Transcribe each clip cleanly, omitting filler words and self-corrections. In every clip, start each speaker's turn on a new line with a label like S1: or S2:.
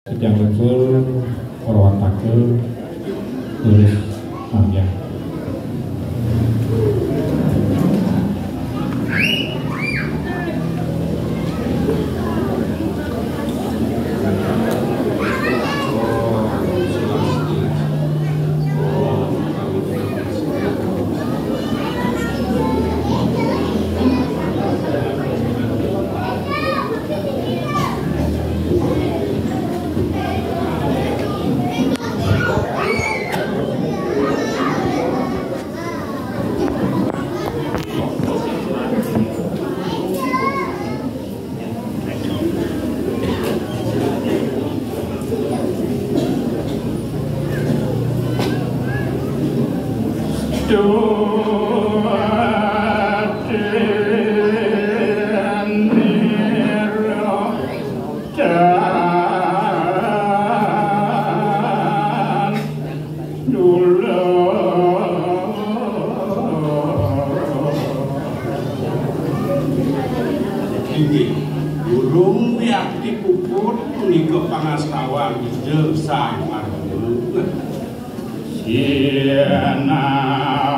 S1: Yang level Purwatake tulis panjang.
S2: Burung yang dipuput punika pangastawan ide sang marga siena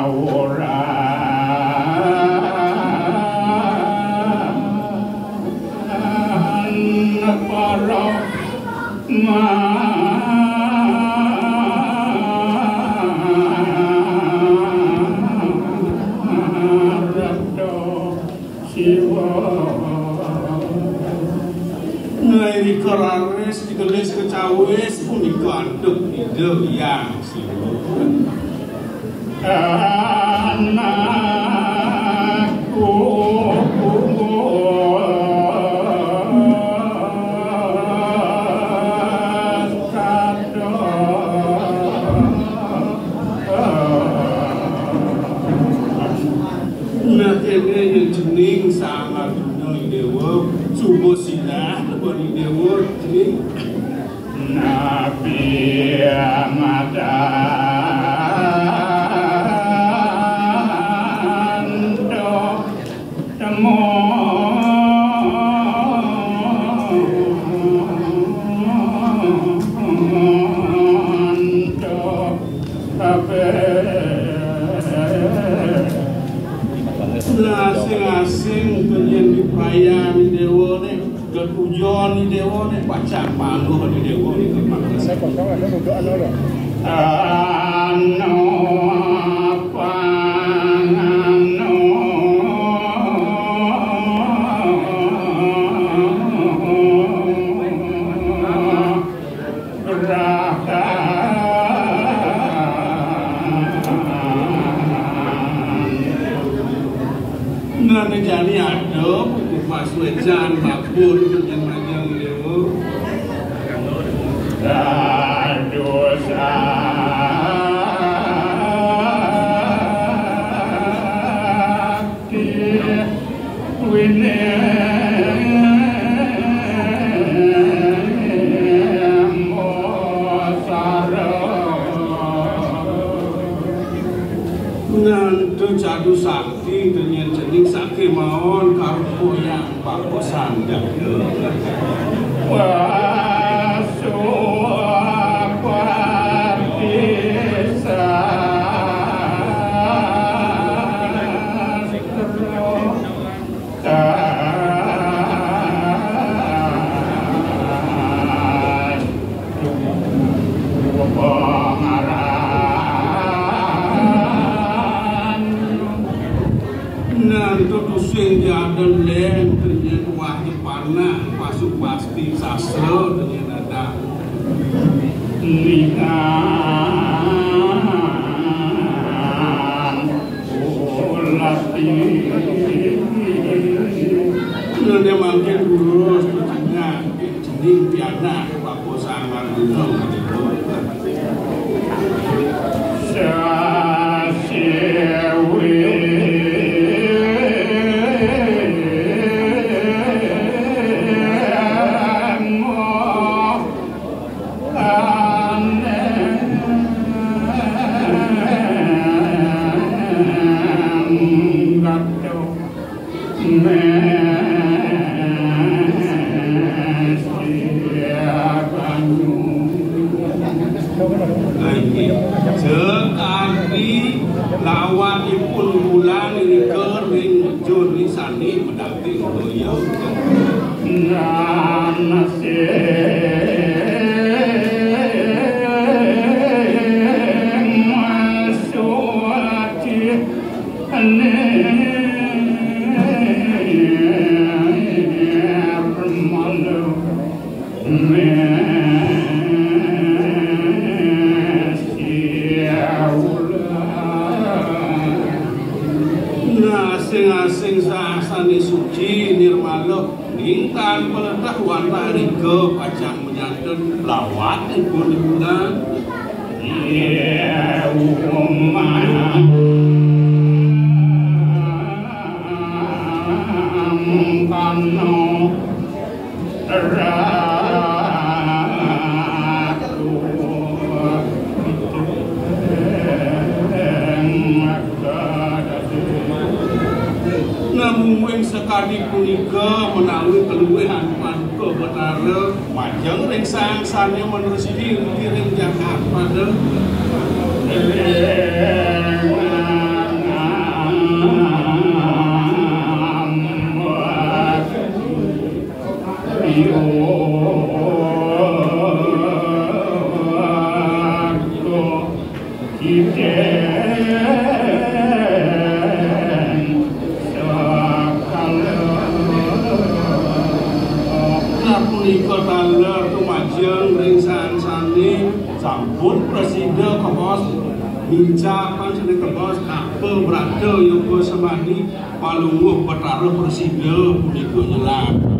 S2: ora para Nai karares dikelis kecawis punika aduk ide yang siwon anakku nakene yang jening sama dunia dewa subuh silah lebih dewa jening Nabi Amadan temu asing-asing penyen diprayani dewa nih kepujon di dewa nih baca panggung di dewa nih kemana saya kontrol ada dugaan ada jadi ada Mas Wejan Babur yang panjang itu dosa nanti jadu sakti dengan jening sakti maon karpo yang bako sandang sing diadel leng dengan wahyu panah masuk pasti sastra dengan ada lingan ulati nene mangke lurus betulnya jening piana bako sangar gunung Amen. sakipun bulan ini kering Juni sani mendamping beliau asing-asing sahasani suci nirmala nintan pengetahuan dari ke pacang menyantun lawat ibu bulan ya kano namun sekali punika menawi keluwehan paduka Betara majeng ring sang-sane menerus diri ring Jakarta sampun presiden kebos hincapan sedih kebos apa berada yang bersemadi palunguh Betara presiden punika nyelam